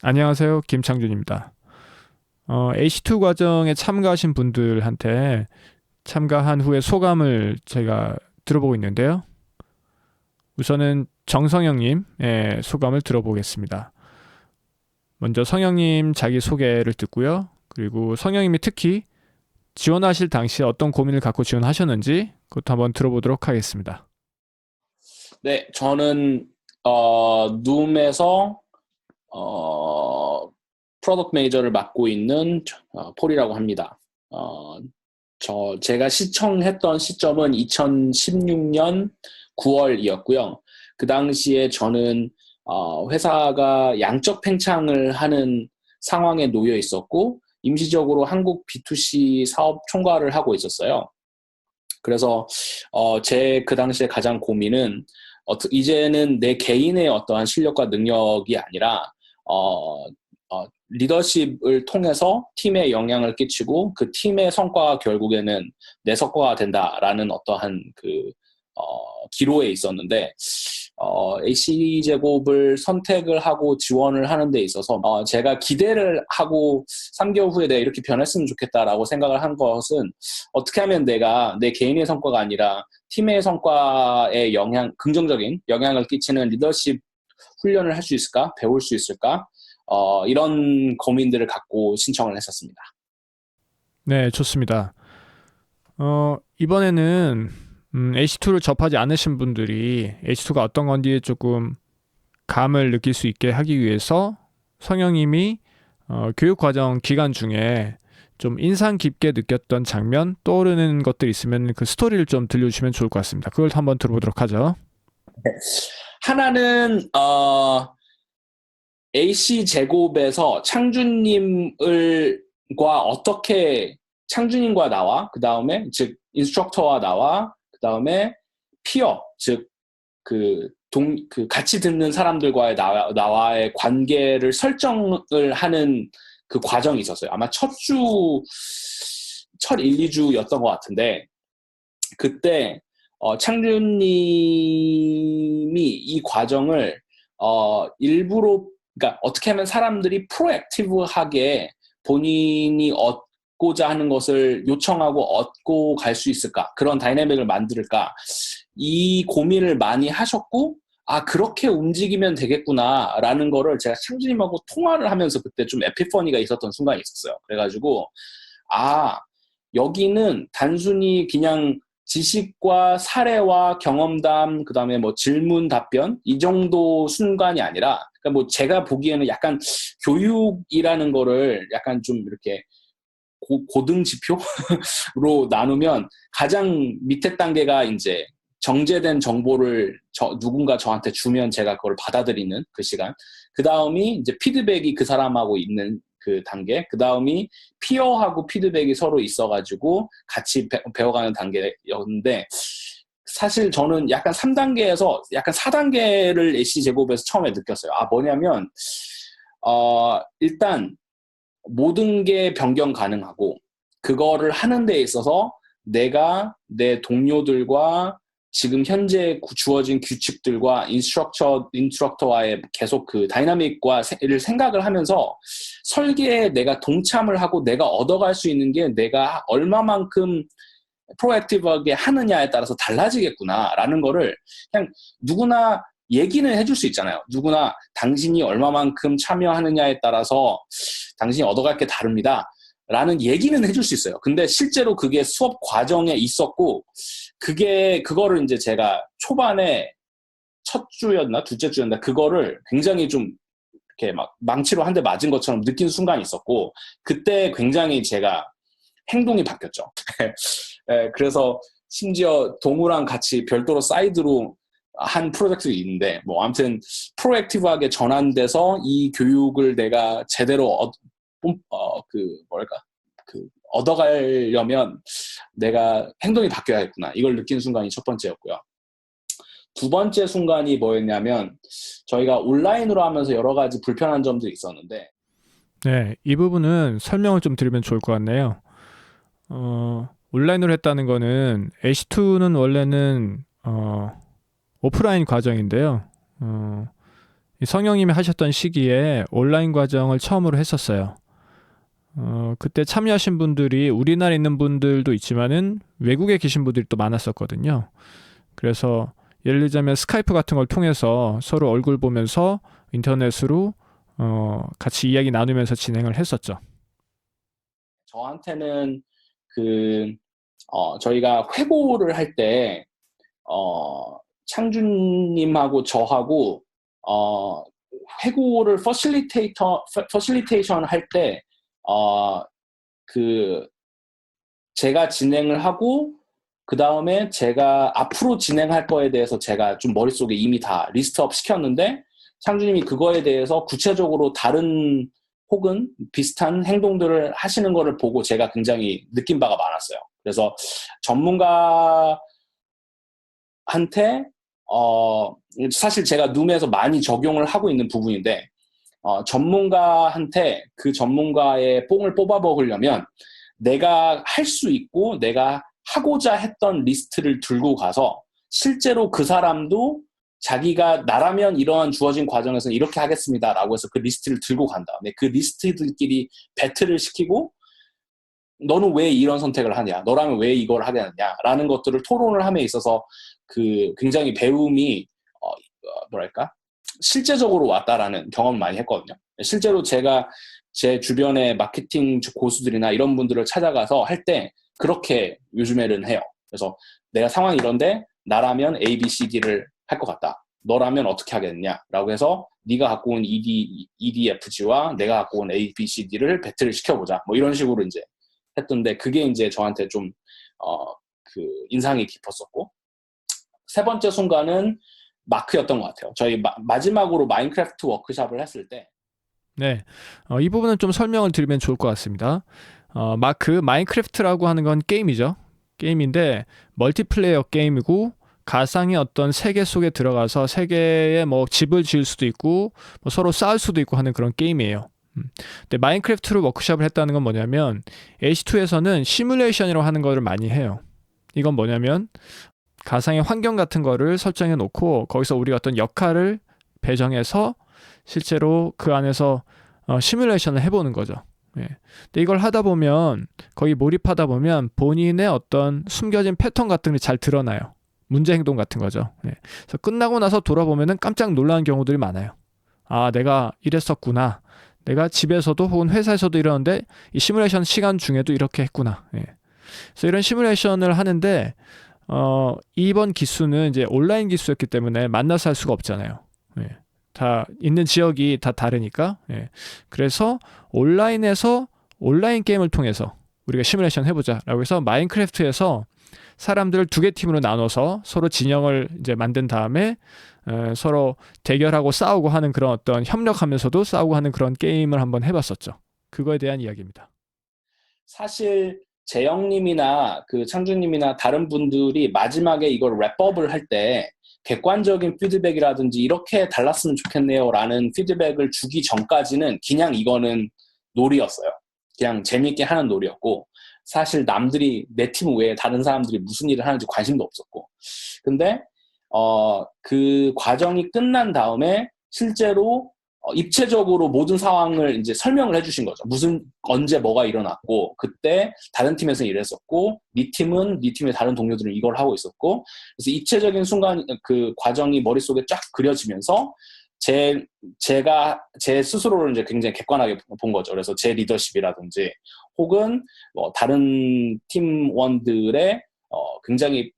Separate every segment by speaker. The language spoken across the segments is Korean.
Speaker 1: 안녕하세요. 김창준입니다. H2 과정에 참가하신 분들한테 참가한 후에 소감을 제가 들어보고 있는데요. 우선은 정성영님의 소감을 들어보겠습니다. 먼저 성영님 자기 소개를 듣고요. 그리고 성영님이 특히 지원하실 당시에 어떤 고민을 갖고 지원하셨는지 그것도 한번 들어보도록 하겠습니다.
Speaker 2: 네, 저는 룸에서 어, 프로덕트 매니저를 맡고 있는 폴이라고 합니다. 어, 제가 시청했던 시점은 2016년 9월이었고요. 그 당시에 저는 회사가 양적 팽창을 하는 상황에 놓여 있었고 임시적으로 한국 B2C 사업 총괄을 하고 있었어요. 그래서 제 그 당시에 가장 고민은 이제는 내 개인의 어떠한 실력과 능력이 아니라 리더십을 통해서 팀에 영향을 끼치고 그 팀의 성과가 결국에는 내 성과가 된다라는 어떠한 기로에 있었는데 AC제곱을 선택을 하고 지원을 하는 데 있어서 제가 기대를 하고 3개월 후에 내가 이렇게 변했으면 좋겠다라고 생각을 한 것은 어떻게 하면 내가 내 개인의 성과가 아니라 팀의 성과에 긍정적인 영향을 끼치는 리더십 훈련을 할 수 있을까? 배울 수 있을까? 이런 고민들을 갖고 신청을 했었습니다.
Speaker 1: 네, 좋습니다. 이번에는 H2를 접하지 않으신 분들이 H2가 어떤 건지 조금 감을 느낄 수 있게 하기 위해서 성영님이 교육과정 기간 중에 좀 인상 깊게 느꼈던 장면, 떠오르는 것들 있으면 그 스토리를 좀 들려주시면 좋을 것 같습니다. 그걸 한번 들어보도록 하죠.
Speaker 2: 하나는 AC 제곱에서 창준님과 나와 그 다음에 즉 인스트럭터와 나와 그 다음에 피어 그 같이 듣는 사람들과의 나와의 관계를 설정을 하는 그 과정이 있었어요. 아마 첫 1, 2주였던 것 같은데 그때 창준님이 이 과정을 일부러 그러니까 어떻게 하면 사람들이 프로액티브하게 본인이 얻고자 하는 것을 요청하고 얻고 갈 수 있을까? 그런 다이내믹을 만들까? 이 고민을 많이 하셨고 그렇게 움직이면 되겠구나라는 거를 제가 창준님하고 통화를 하면서 그때 좀 에피퍼니가 있었던 순간이 있었어요. 그래가지고 아, 여기는 단순히 그냥 지식과 사례와 경험담, 그 다음에 뭐 질문 답변, 이 정도 순간이 아니라, 그러니까 뭐 제가 보기에는 약간 교육이라는 거를 약간 좀 이렇게 고등 지표로 나누면 가장 밑에 단계가 이제 정제된 정보를 누군가 저한테 주면 제가 그걸 받아들이는 그 시간. 그 다음이 이제 피드백이 그 사람하고 있는 그 단계. 그 다음이 피어하고 피드백이 서로 있어가지고 같이 배워가는 단계였는데 사실 저는 약간 3단계에서 약간 4단계를 AC제곱에서 처음에 느꼈어요. 뭐냐면 일단 모든 게 변경 가능하고 그거를 하는 데 있어서 내가 내 동료들과 지금 현재 주어진 규칙들과 인스트럭터와의 계속 그 다이나믹과를 생각을 하면서 설계에 내가 동참을 하고 내가 얻어갈 수 있는 게 내가 얼마만큼 프로액티브하게 하느냐에 따라서 달라지겠구나라는 거를 그냥 누구나 얘기는 해줄 수 있잖아요. 누구나 당신이 얼마만큼 참여하느냐에 따라서 당신이 얻어갈 게 다릅니다. 라는 얘기는 해줄 수 있어요. 근데 실제로 그게 수업 과정에 있었고, 그거를 이제 제가 초반에 첫 주였나, 둘째 주였나, 그거를 굉장히 좀 이렇게 막 망치로 한 대 맞은 것처럼 느낀 순간이 있었고, 그때 굉장히 제가 행동이 바뀌었죠. 그래서 심지어 동우랑 같이 별도로 사이드로 한 프로젝트가 있는데 뭐 아무튼 프로액티브하게 전환돼서 이 교육을 내가 제대로 얻어가려면 내가 행동이 바뀌어야겠구나 이걸 느낀 순간이 첫 번째였고요. 두 번째 순간이 뭐였냐면 저희가 온라인으로 하면서 여러 가지 불편한 점들이 있었는데
Speaker 1: 네, 이 부분은 설명을 좀 드리면 좋을 것 같네요. 온라인으로 했다는 거는 H2는 원래는 오프라인 과정인데요. 이 성령님이 하셨던 시기에 온라인 과정을 처음으로 했었어요. 그때 참여하신 분들이 우리나라에 있는 분들도 있지만은 외국에 계신 분들이 또 많았었거든요. 그래서 예를 들자면 스카이프 같은 걸 통해서 서로 얼굴 보면서 인터넷으로 같이 이야기 나누면서 진행을 했었죠.
Speaker 2: 저한테는 저희가 회고를 할 때, 창준님하고 저하고, 회고를 퍼실리테이션 할 때, 그, 제가 진행을 하고, 그 다음에 제가 앞으로 진행할 거에 대해서 제가 좀 머릿속에 이미 다 리스트업 시켰는데, 창준님이 그거에 대해서 구체적으로 다른 혹은 비슷한 행동들을 하시는 거를 보고 제가 굉장히 느낀 바가 많았어요. 그래서 전문가한테 사실 제가 룸에서 많이 적용을 하고 있는 부분인데 전문가한테 그 전문가의 뽕을 뽑아 먹으려면 내가 할 수 있고 내가 하고자 했던 리스트를 들고 가서 실제로 그 사람도 자기가 나라면 이러한 주어진 과정에서는 이렇게 하겠습니다라고 해서 그 리스트를 들고 간 다음에 그 리스트들끼리 배틀을 시키고 너는 왜 이런 선택을 하냐? 너라면 왜 이걸 하겠느냐? 라는 것들을 토론을 함에 있어서 굉장히 배움이 뭐랄까? 실제적으로 왔다라는 경험을 많이 했거든요. 실제로 제가 제 주변의 마케팅 고수들이나 이런 분들을 찾아가서 할 때 그렇게 요즘에는 해요. 그래서 내가 상황이 이런데 나라면 A, B, C, D를 할 것 같다. 너라면 어떻게 하겠느냐? 라고 해서 네가 갖고 온 EDFG와 내가 갖고 온 A, B, C, D를 배틀을 시켜보자. 뭐 이런 식으로 이제 했던데 그게 이제 저한테 좀 인상이 깊었었고 세 번째 순간은 마크였던 것 같아요. 저희 마지막으로 마인크래프트 워크숍을 했을 때
Speaker 1: 네, 이 부분은 좀 설명을 드리면 좋을 것 같습니다. 마인크래프트라고 하는 건 게임이죠. 게임인데 멀티플레이어 게임이고 가상의 어떤 세계 속에 들어가서 세계에 뭐 집을 지을 수도 있고 뭐 서로 싸울 수도 있고 하는 그런 게임이에요. 근데 마인크래프트로 워크숍을 했다는 건 뭐냐면 H2에서는 시뮬레이션이라고 하는 거를 많이 해요. 이건 뭐냐면 가상의 환경 같은 거를 설정해 놓고 거기서 우리가 어떤 역할을 배정해서 실제로 그 안에서 시뮬레이션을 해보는 거죠. 예. 근데 이걸 하다 보면 거기 몰입하다 보면 본인의 어떤 숨겨진 패턴 같은 게 잘 드러나요. 문제 행동 같은 거죠. 예. 그래서 끝나고 나서 돌아보면은 깜짝 놀라는 경우들이 많아요. 아, 내가 이랬었구나. 내가 집에서도 혹은 회사에서도 이러는데 이 시뮬레이션 시간 중에도 이렇게 했구나. 예. 그래서 이런 시뮬레이션을 하는데 이번 기수는 이제 온라인 기수였기 때문에 만나서 할 수가 없잖아요. 예. 다 있는 지역이 다 다르니까. 예. 그래서 온라인에서 온라인 게임을 통해서 우리가 시뮬레이션 해보자라고 해서 마인크래프트에서 사람들을 두 개 팀으로 나눠서 서로 진영을 이제 만든 다음에 서로 대결하고 싸우고 하는 그런 어떤 협력하면서도 싸우고 하는 그런 게임을 한번 해봤었죠. 그거에 대한 이야기입니다.
Speaker 2: 사실 재영님이나 창준님이나 다른 분들이 마지막에 이걸 랩업을 할 때 객관적인 피드백이라든지 이렇게 달랐으면 좋겠네요 라는 피드백을 주기 전까지는 그냥 이거는 놀이였어요. 그냥 재밌게 하는 놀이였고 사실 남들이 내 팀 외에 다른 사람들이 무슨 일을 하는지 관심도 없었고 근데 그 과정이 끝난 다음에 실제로 입체적으로 모든 상황을 이제 설명을 해주신 거죠. 언제 뭐가 일어났고, 그때 다른 팀에서 이랬었고, 네 팀의 다른 동료들은 이걸 하고 있었고, 그래서 입체적인 순간 그 과정이 머릿속에 쫙 그려지면서 제가 제 스스로를 이제 굉장히 객관하게 본 거죠. 그래서 제 리더십이라든지, 혹은 뭐 다른 팀원들의 굉장히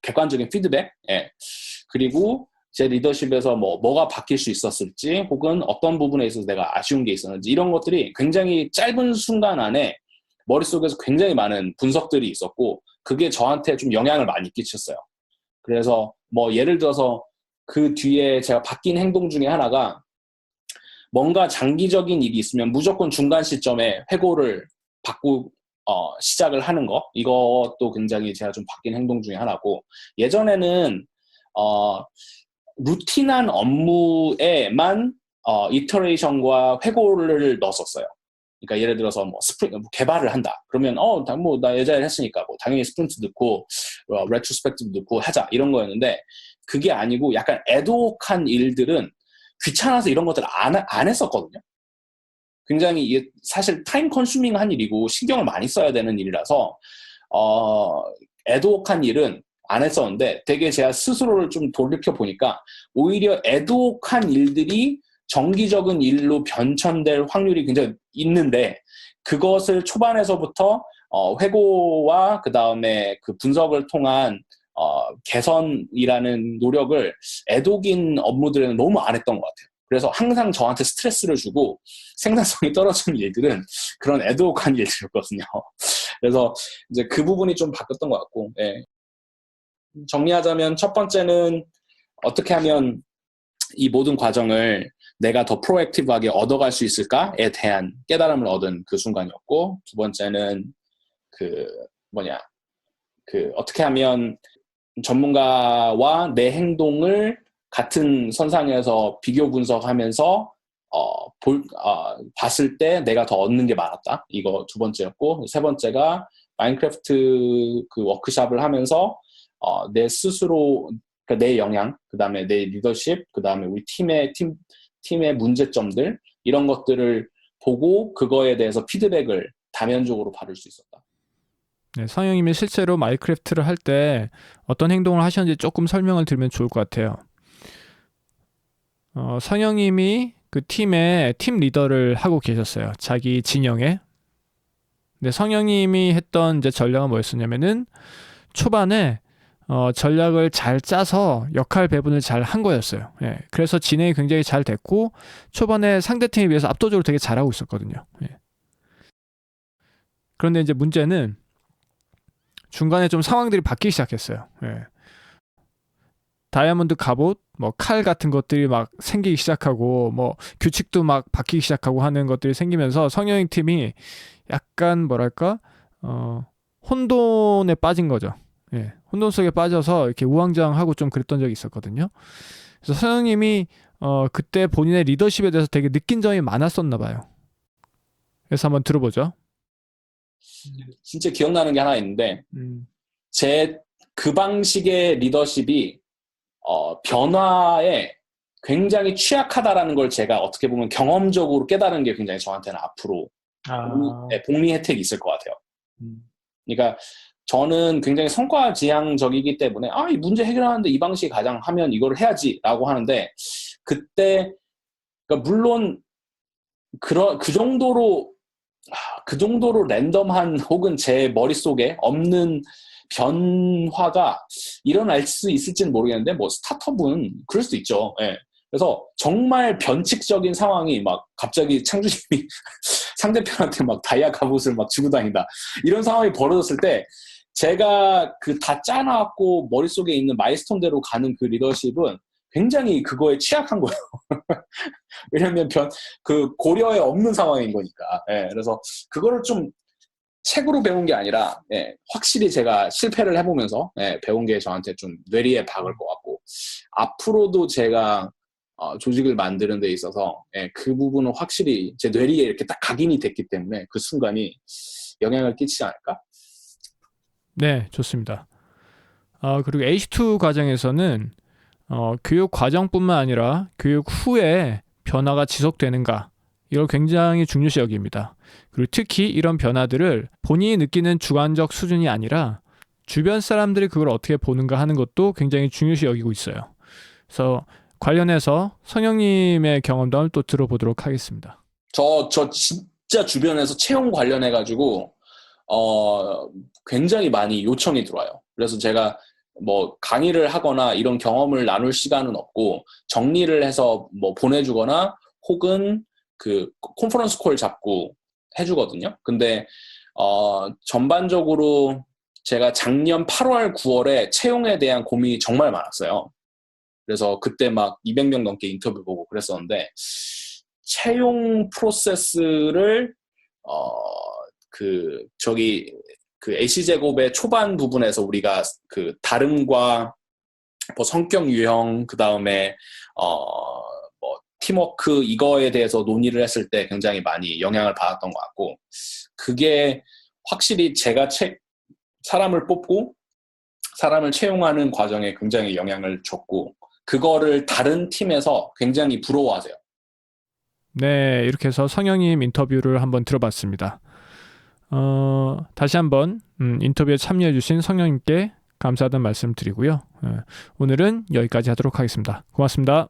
Speaker 2: 객관적인 피드백, 예. 그리고 제 리더십에서 뭐가 바뀔 수 있었을지 혹은 어떤 부분에 있어서 내가 아쉬운 게 있었는지 이런 것들이 굉장히 짧은 순간 안에 머릿속에서 굉장히 많은 분석들이 있었고 그게 저한테 좀 영향을 많이 끼쳤어요. 그래서 뭐 예를 들어서 그 뒤에 제가 바뀐 행동 중에 하나가 뭔가 장기적인 일이 있으면 무조건 중간 시점에 회고를 받고 시작을 하는 거 이것도 굉장히 제가 좀 바뀐 행동 중에 하나고 예전에는 루틴한 업무에만 이터레이션과 회고를 넣었었어요. 그러니까 예를 들어서 뭐 개발을 한다. 그러면 나 예전에 했으니까 뭐 당연히 스프린트 넣고 레트로스펙티브 넣고 하자 이런 거였는데 그게 아니고 약간 애드혹한 일들은 귀찮아서 이런 것들 안 했었거든요. 굉장히 이게 사실 타임 컨슈밍한 일이고 신경을 많이 써야 되는 일이라서 애드옥한 일은 안 했었는데 되게 제가 스스로를 좀 돌이켜 보니까 오히려 애드옥한 일들이 정기적인 일로 변천될 확률이 굉장히 있는데 그것을 초반에서부터 회고와 그 다음에 그 분석을 통한 개선이라는 노력을 애독인 업무들에는 너무 안 했던 것 같아요. 그래서 항상 저한테 스트레스를 주고 생산성이 떨어지는 일들은 그런 애독한 일들이었거든요. 그래서 이제 그 부분이 좀 바뀌었던 것 같고, 예. 정리하자면 첫 번째는 어떻게 하면 이 모든 과정을 내가 더 프로액티브하게 얻어갈 수 있을까에 대한 깨달음을 얻은 그 순간이었고, 두 번째는 어떻게 하면 전문가와 내 행동을 같은 선상에서 비교 분석하면서 봤을 때 내가 더 얻는 게 많았다. 이거 두 번째였고, 세 번째가 마인크래프트 그 워크숍을 하면서 내 스스로, 그러니까 내 역량, 그 다음에 내 리더십, 그 다음에 우리 팀의 문제점들, 이런 것들을 보고 그거에 대해서 피드백을 다면적으로 받을 수 있었다.
Speaker 1: 네, 성형님이 실제로 마인크래프트를 할 때 어떤 행동을 하셨는지 조금 설명을 드리면 좋을 것 같아요. 성형님이 그 팀의 팀 리더를 하고 계셨어요. 자기 진영에. 근데 성형님이 했던 이제 전략은 뭐였었냐면은 초반에 전략을 잘 짜서 역할 배분을 잘 한 거였어요. 예, 그래서 진행이 굉장히 잘 됐고 초반에 상대팀에 비해서 압도적으로 되게 잘하고 있었거든요. 예. 그런데 이제 문제는 중간에 좀 상황들이 바뀌기 시작했어요. 예. 다이아몬드 갑옷, 뭐 칼 같은 것들이 막 생기기 시작하고 뭐 규칙도 막 바뀌기 시작하고 하는 것들이 생기면서 성형님 팀이 약간 뭐랄까 혼돈에 빠진 거죠. 예, 혼돈 속에 빠져서 이렇게 우왕좌왕하고 좀 그랬던 적이 있었거든요. 그래서 성형님이 그때 본인의 리더십에 대해서 되게 느낀 점이 많았었나 봐요. 그래서 한번 들어보죠.
Speaker 2: 진짜 기억나는 게 하나 있는데 제 그 방식의 리더십이 변화에 굉장히 취약하다라는 걸 제가 어떻게 보면 경험적으로 깨달은 게 굉장히 저한테는 앞으로 복리 혜택이 있을 것 같아요. 그러니까 저는 굉장히 성과 지향적이기 때문에 이 문제 해결하는데 이 방식이 가장 하면 이걸 해야지라고 하는데 그때 그러니까 물론 그 정도로 랜덤한 혹은 제 머릿속에 없는 변화가 일어날 수 있을지는 모르겠는데 뭐 스타트업은 그럴 수도 있죠. 예. 그래서 정말 변칙적인 상황이 막 갑자기 창조님이 상대편한테 막 다이아 갑옷을 막 주고 다닌다. 이런 상황이 벌어졌을 때 제가 그 다 짜놨고 머릿속에 있는 마일스톤대로 가는 그 리더십은 굉장히 그거에 취약한 거예요. 왜냐면 그 고려에 없는 상황인 거니까. 예, 그래서 그거를 좀 책으로 배운 게 아니라 확실히 제가 실패를 해보면서 배운 게 저한테 좀 뇌리에 박을 것 같고 앞으로도 제가 조직을 만드는 데 있어서 그 부분은 확실히 제 뇌리에 이렇게 딱 각인이 됐기 때문에 그 순간이 영향을 끼치지 않을까?
Speaker 1: 네, 좋습니다. 그리고 H2 과정에서는 교육 과정뿐만 아니라 교육 후에 변화가 지속되는가 이걸 굉장히 중요시 여깁니다. 그리고 특히 이런 변화들을 본인이 느끼는 주관적 수준이 아니라 주변 사람들이 그걸 어떻게 보는가 하는 것도 굉장히 중요시 여기고 있어요. 그래서 관련해서 성형님의 경험담을 또 들어보도록 하겠습니다.
Speaker 2: 저 진짜 주변에서 채용 관련해가지고 굉장히 많이 요청이 들어와요. 그래서 제가 뭐 강의를 하거나 이런 경험을 나눌 시간은 없고 정리를 해서 뭐 보내주거나 혹은 그 컨퍼런스 콜 잡고 해주거든요. 근데 전반적으로 제가 작년 8월, 9월에 채용에 대한 고민이 정말 많았어요. 그래서 그때 막 200명 넘게 인터뷰 보고 그랬었는데 채용 프로세스를 그 A씨제곱의 초반 부분에서 우리가 그 다름과 뭐 성격 유형 그 다음에 뭐 팀워크 이거에 대해서 논의를 했을 때 굉장히 많이 영향을 받았던 것 같고 그게 확실히 제가 사람을 뽑고 사람을 채용하는 과정에 굉장히 영향을 줬고 그거를 다른 팀에서 굉장히 부러워하세요.
Speaker 1: 네, 이렇게 해서 성형님 인터뷰를 한번 들어봤습니다. 다시 한번 인터뷰에 참여해주신 성형님께 감사하다는 말씀 드리고요. 오늘은 여기까지 하도록 하겠습니다. 고맙습니다.